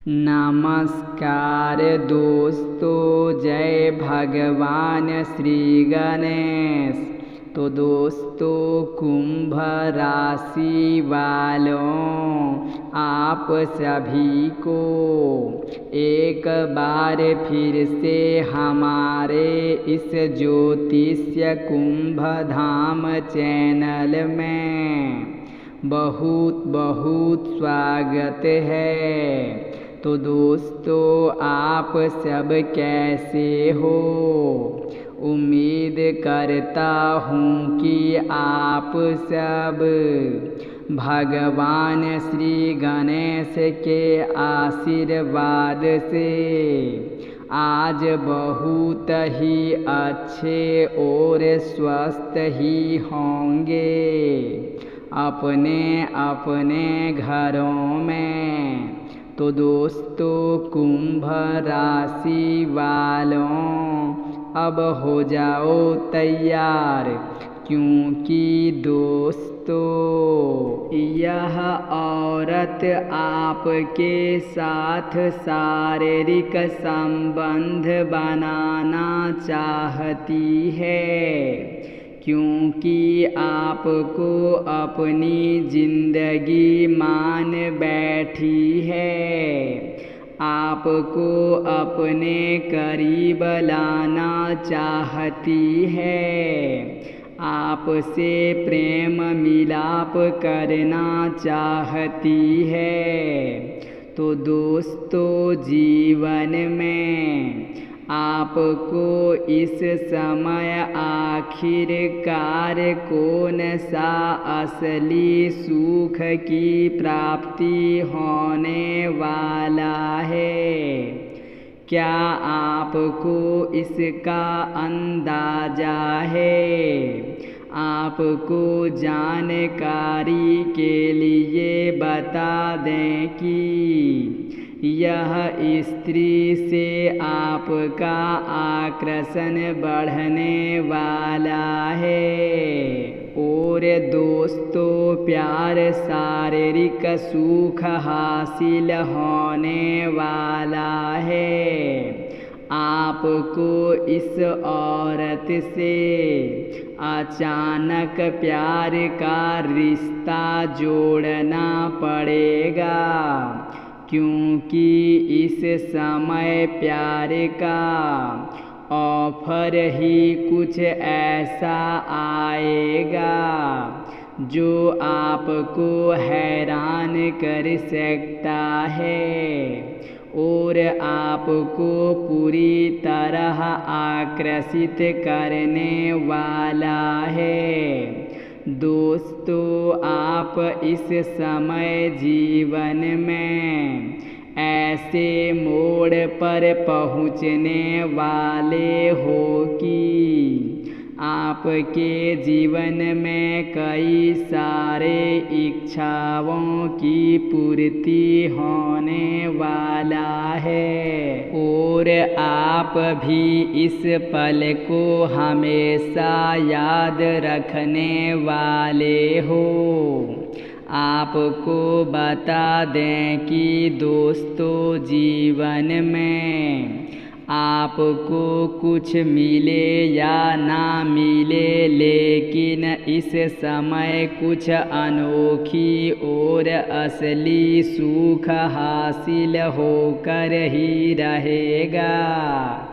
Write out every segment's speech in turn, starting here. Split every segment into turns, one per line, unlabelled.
नमस्कार दोस्तों, जय भगवान श्री गणेश। तो दोस्तों, कुंभ राशि वालों, आप सभी को एक बार फिर से हमारे इस ज्योतिष्य कुंभ धाम चैनल में बहुत बहुत स्वागत है। तो दोस्तों, आप सब कैसे हो? उम्मीद करता हूँ कि आप सब भगवान श्री गणेश के आशीर्वाद से आज बहुत ही अच्छे और स्वस्थ ही होंगे अपने अपने घरों में। तो दोस्तों, कुंभ राशि वालों, अब हो जाओ तैयार, क्योंकि दोस्तों यह औरत आपके साथ शारीरिक संबंध बनाना चाहती है, क्योंकि आपको अपनी जिंदगी मान बैठी है। आपको अपने करीब लाना चाहती है, आपसे प्रेम मिलाप करना चाहती है। तो दोस्तों, जीवन में आपको इस समय आखिरकार कौन सा असली सुख की प्राप्ति होने वाला है? क्या आपको इसका अंदाजा है? आपको जानकारी के लिए बता दें कि यह स्त्री से आपका आकर्षण बढ़ने वाला है। और दोस्तों, प्यार शारीरिक सुख हासिल होने वाला है। आपको इस औरत से अचानक प्यार का रिश्ता जोड़ना पड़ेगा, क्योंकि इस समय प्यार का ऑफर ही कुछ ऐसा आएगा जो आपको हैरान कर सकता है और आपको पूरी तरह आकर्षित करने वाला है। दोस्तों, आप इस समय जीवन में ऐसे मोड़ पर पहुँचने वाले हो कि आपके जीवन में कई सारे इच्छाओं की पूर्ति होने वाला है और आप भी इस पल को हमेशा याद रखने वाले हो। आपको बता दें कि दोस्तों, जीवन में आपको कुछ मिले या ना मिले, लेकिन इस समय कुछ अनोखी और असली सुख हासिल होकर ही रहेगा।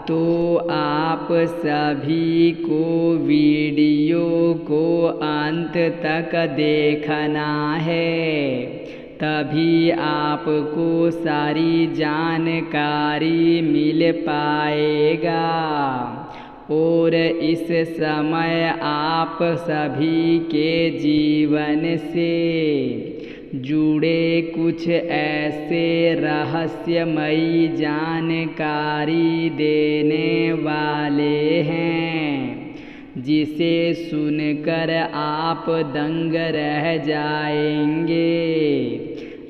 तो आप सभी को वीडियो को अंत तक देखना है, तभी आपको सारी जानकारी मिल पाएगा। और इस समय आप सभी के जीवन से जुड़े कुछ ऐसे रहस्यमयी जानकारी देने वाले हैं जिसे सुनकर आप दंग रह जाएंगे,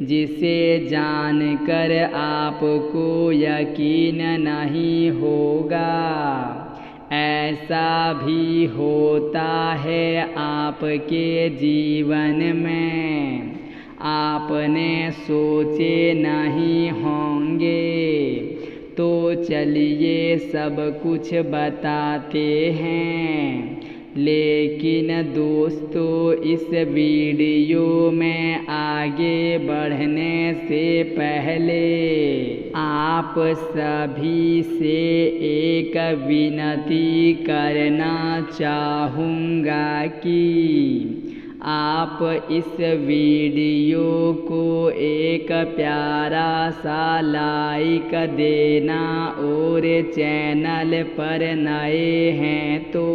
जिसे जानकर आपको यकीन नहीं होगा। ऐसा भी होता है आपके जीवन में आपने सोचे नहीं होंगे। तो चलिए सब कुछ बताते हैं। लेकिन दोस्तों, इस वीडियो में आगे बढ़ने से पहले आप सभी से एक विनती करना चाहूँगा कि आप इस वीडियो को एक प्यारा सा लाइक देना, और चैनल पर नए हैं तो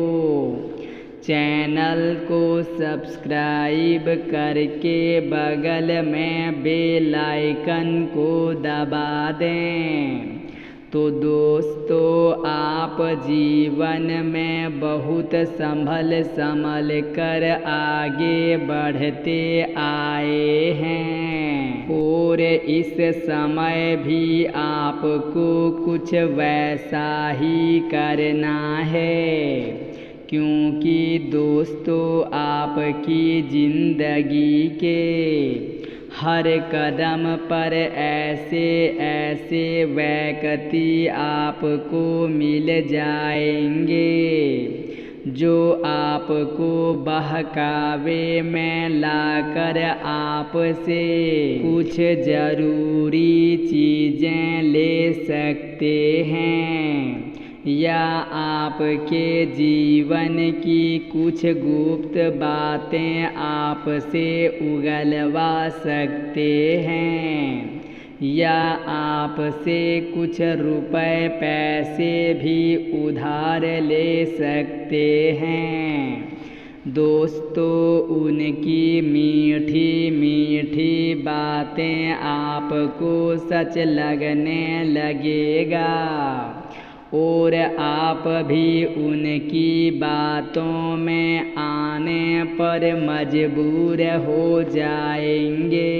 चैनल को सब्सक्राइब करके बगल में बेल आइकन को दबा दें। तो दोस्तों, आप जीवन में बहुत संभल कर आगे बढ़ते आए हैं, और इस समय भी आपको कुछ वैसा ही करना है, क्योंकि दोस्तों, आपकी जिंदगी के हर कदम पर ऐसे ऐसे व्यक्ति आपको मिल जाएंगे जो आपको बहकावे में लाकर आपसे कुछ ज़रूरी चीज़ें ले सकते हैं, या आपके जीवन की कुछ गुप्त बातें आपसे उगलवा सकते हैं, या आपसे कुछ रुपए पैसे भी उधार ले सकते हैं। दोस्तों, उनकी मीठी मीठी बातें आपको सच लगने लगेगा, और आप भी उनकी बातों में आने पर मजबूर हो जाएंगे।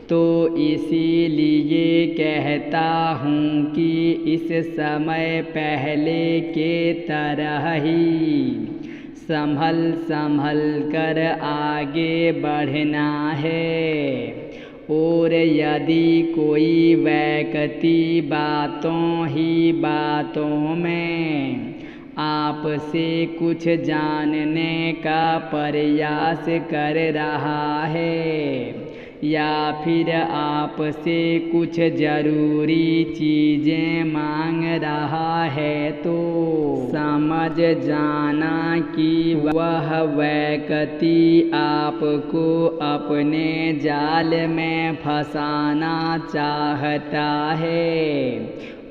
तो इसीलिए कहता हूँ कि इस समय पहले के तरह ही संभल कर आगे बढ़ना है, और यदि कोई व्यक्ति बातों ही बातों में आपसे कुछ जानने का प्रयास कर रहा है, या फिर आपसे कुछ ज़रूरी चीज़ें मांग रहा है, तो समझ जाना कि वह व्यक्ति आपको अपने जाल में फंसाना चाहता है।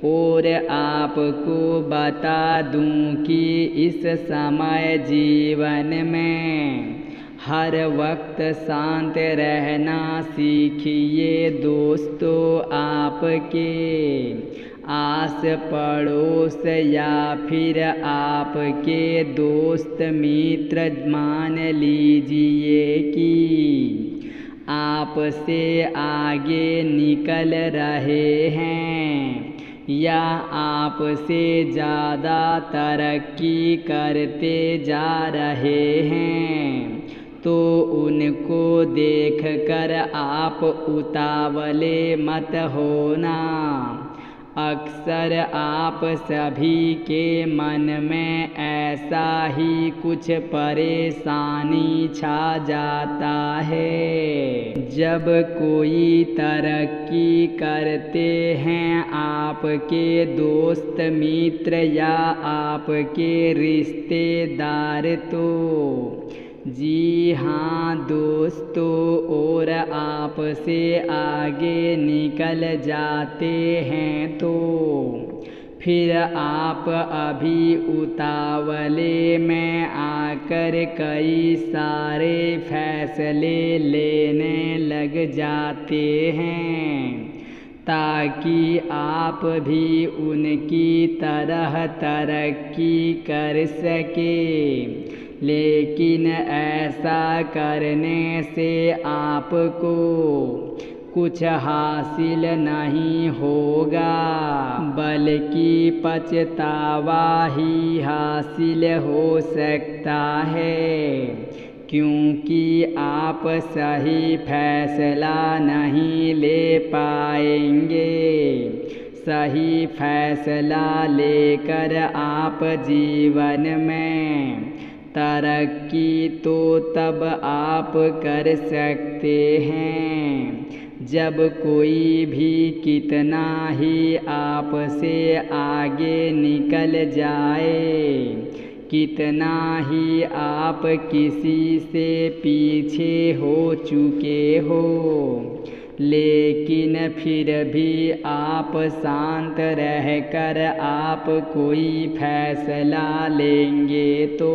और आपको बता दूं कि इस समय जीवन में हर वक्त शांत रहना सीखिए दोस्तों। आपके आस पड़ोस या फिर आपके दोस्त मित्र मान लीजिए कि आपसे आगे निकल रहे हैं, या आपसे ज़्यादा तरक्की करते जा रहे हैं, तो उनको देखकर आप उतावले मत होना। अक्सर आप सभी के मन में ऐसा ही कुछ परेशानी छा जाता है। जब कोई तरक्की करते हैं आपके दोस्त मित्र या आपके रिश्तेदार, तो जी हाँ दोस्तों, और आपसे आगे निकल जाते हैं, तो फिर आप अभी उतावले में आकर कई सारे फैसले लेने लग जाते हैं, ताकि आप भी उनकी तरह तरक्की कर सके। लेकिन ऐसा करने से आपको कुछ हासिल नहीं होगा, बल्कि पछतावा ही हासिल हो सकता है, क्योंकि आप सही फैसला नहीं ले पाएंगे। सही फैसला लेकर आप जीवन में तरक्की तो तब आप कर सकते हैं जब कोई भी कितना ही आपसे आगे निकल जाए, कितना ही आप किसी से पीछे हो चुके हो, लेकिन फिर भी आप शांत रहकर आप कोई फैसला लेंगे तो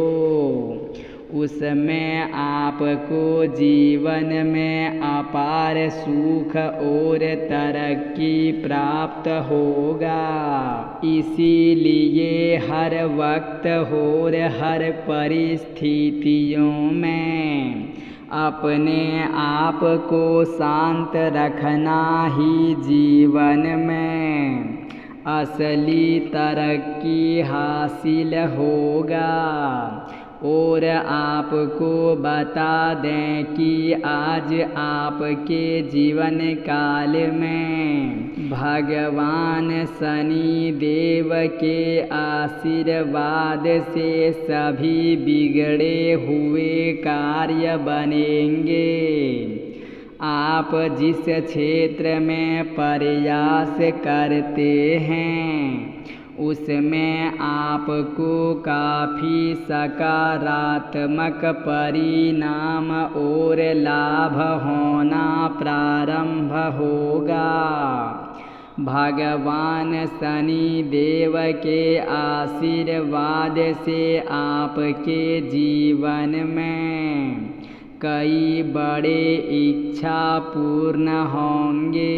उसमें आपको जीवन में अपार सुख और तरक्की प्राप्त होगा। इसीलिए हर वक्त और हर परिस्थितियों में अपने आप को शांत रखना ही जीवन में असली तरक्की हासिल होगा। और आपको बता दें कि आज आपके जीवन काल में भगवान शनि देव के आशीर्वाद से सभी बिगड़े हुए कार्य बनेंगे। आप जिस क्षेत्र में प्रयास करते हैं उसमें आपको काफ़ी सकारात्मक परिणाम और लाभ होना प्रारंभ होगा। भगवान शनि देव के आशीर्वाद से आपके जीवन में कई बड़े इच्छा पूर्ण होंगे।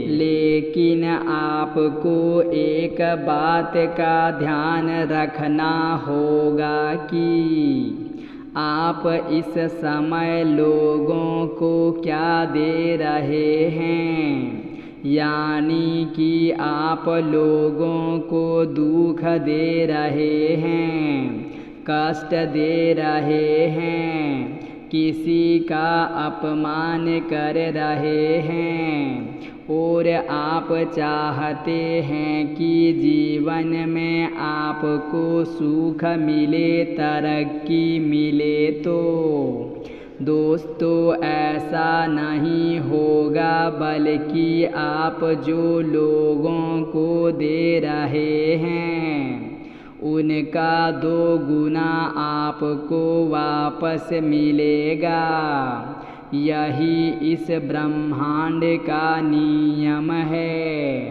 लेकिन आपको एक बात का ध्यान रखना होगा कि आप इस समय लोगों को क्या दे रहे हैं, यानी कि आप लोगों को दुख दे रहे हैं, कष्ट दे रहे हैं, किसी का अपमान कर रहे हैं और आप चाहते हैं कि जीवन में आपको सुख मिले, तरक्की मिले, तो दोस्तों ऐसा नहीं होगा, बल्कि आप जो लोगों को दे रहे हैं उनका 2 गुना आपको वापस मिलेगा। यही इस ब्रह्मांड का नियम है।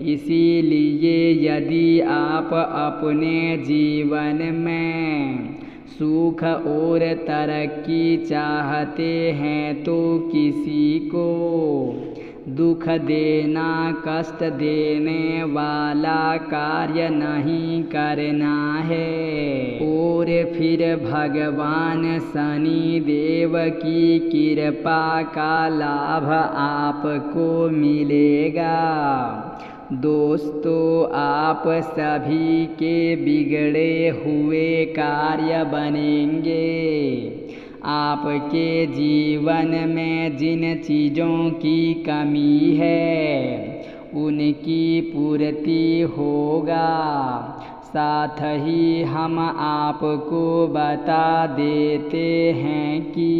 इसीलिए यदि आप अपने जीवन में सुख और तरक्की चाहते हैं तो किसी को दुख देना, कष्ट देने वाला कार्य नहीं करना है। और फिर भगवान शनि देव की कृपा का लाभ आपको मिलेगा। दोस्तों, आप सभी के बिगड़े हुए कार्य बनेंगे। आपके जीवन में जिन चीज़ों की कमी है उनकी पूर्ति होगा। साथ ही हम आपको बता देते हैं कि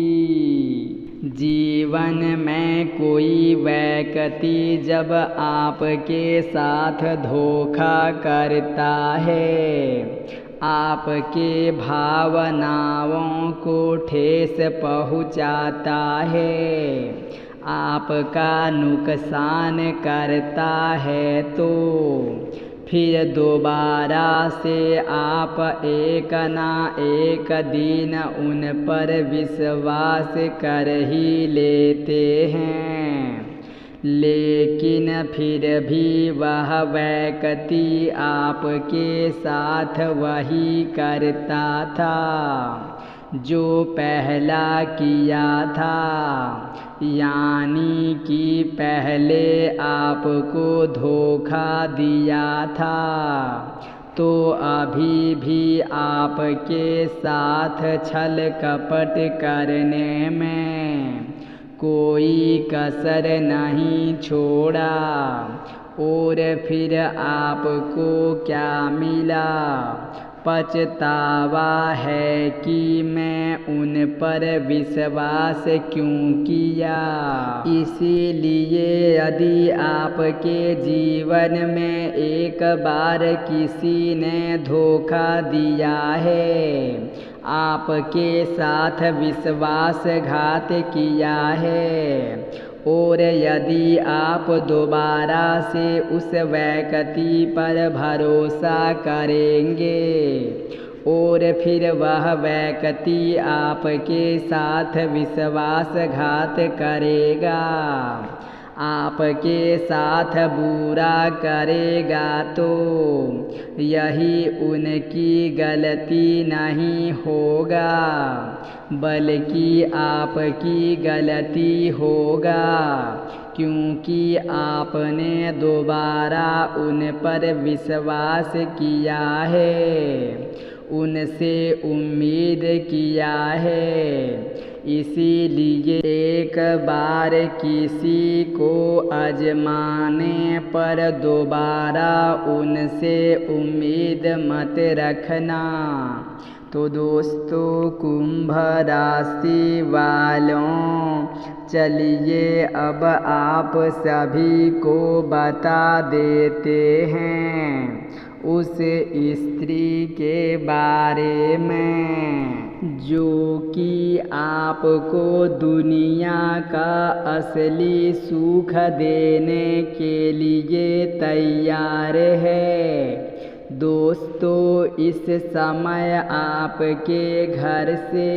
जीवन में कोई व्यक्ति जब आपके साथ धोखा करता है, आपके भावनाओं को ठेस पहुँचाता है, आपका नुकसान करता है, तो फिर दोबारा से आप एक ना एक दिन उन पर विश्वास कर ही लेते हैं। लेकिन फिर भी वह व्यक्ति आपके साथ वही करता था जो पहला किया था, यानी कि पहले आपको धोखा दिया था, तो अभी भी आपके साथ छल कपट करने में कोई कसर नहीं छोड़ा। और फिर आपको क्या मिला? पछतावा है कि मैं उन पर विश्वास क्यों किया। इसीलिए यदि आपके जीवन में एक बार किसी ने धोखा दिया है, आपके साथ विश्वासघात किया है, और यदि आप दोबारा से उस व्यक्ति पर भरोसा करेंगे और फिर वह व्यक्ति आपके साथ विश्वासघात करेगा, आपके साथ बुरा करेगा, तो यही उनकी गलती नहीं होगा बल्कि आपकी गलती होगा, क्योंकि आपने दोबारा उन पर विश्वास किया है, उनसे उम्मीद किया है। इसीलिए एक बार किसी को आजमाने पर दोबारा उनसे उम्मीद मत रखना। तो दोस्तों, कुंभ राशि वालों, चलिए अब आप सभी को बता देते हैं उस स्त्री के बारे में जो कि आपको दुनिया का असली सुख देने के लिए तैयार है। दोस्तों, इस समय आपके घर से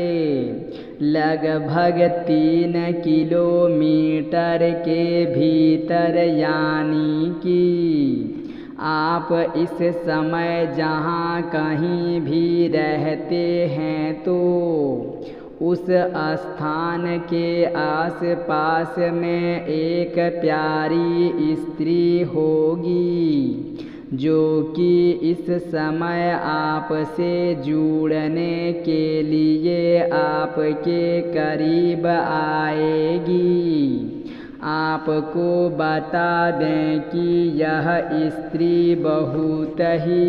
लगभग 3 किलोमीटर के भीतर, यानी कि आप इस समय जहाँ कहीं भी रहते हैं तो उस स्थान के आसपास में एक प्यारी स्त्री होगी जो कि इस समय आपसे जुड़ने के लिए आपके करीब आएगी। आपको बता दें कि यह स्त्री बहुत ही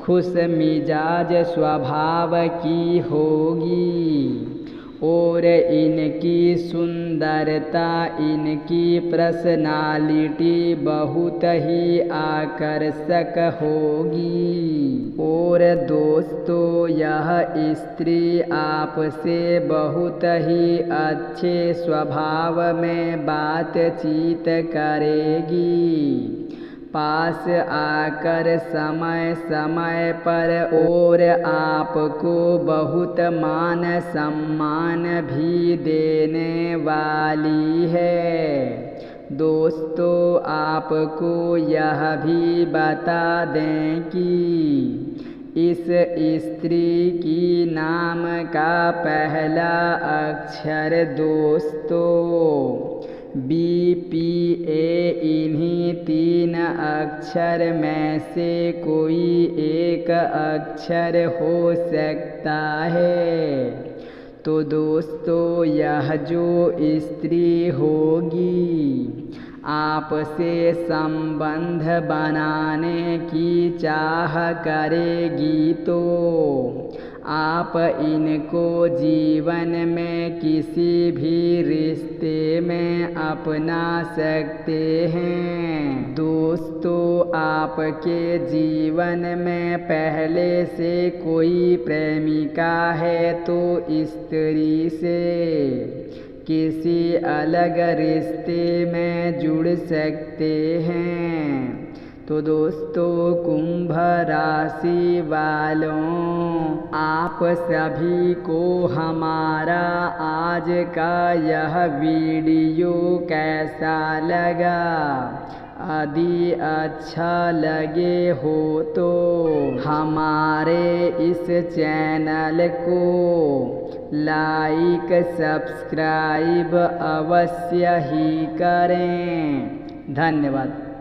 खुश मिजाज स्वभाव की होगी और इनकी सुंदरता, इनकी पर्सनालिटी बहुत ही आकर्षक होगी। और दोस्तों, यह स्त्री आपसे बहुत ही अच्छे स्वभाव में बातचीत करेगी, पास आकर समय समय पर, और आपको बहुत मान सम्मान भी देने वाली है। दोस्तों, आपको यह भी बता दें कि इस स्त्री की नाम का पहला अक्षर दोस्तों BPA, इन्हीं 3 अक्षर में से कोई एक अक्षर हो सकता है। तो दोस्तों, यह जो स्त्री होगी आपसे संबंध बनाने की चाह करेगी, तो आप इनको जीवन में किसी भी रिश्ते में अपना सकते हैं। दोस्तों, आपके जीवन में पहले से कोई प्रेमिका है तो स्त्री से किसी अलग रिश्ते में जुड़ सकते हैं। तो दोस्तों, कुंभ राशि वालों, आप सभी को हमारा आज का यह वीडियो कैसा लगा? यदि अच्छा लगे हो तो हमारे इस चैनल को लाइक सब्सक्राइब अवश्य ही करें। धन्यवाद।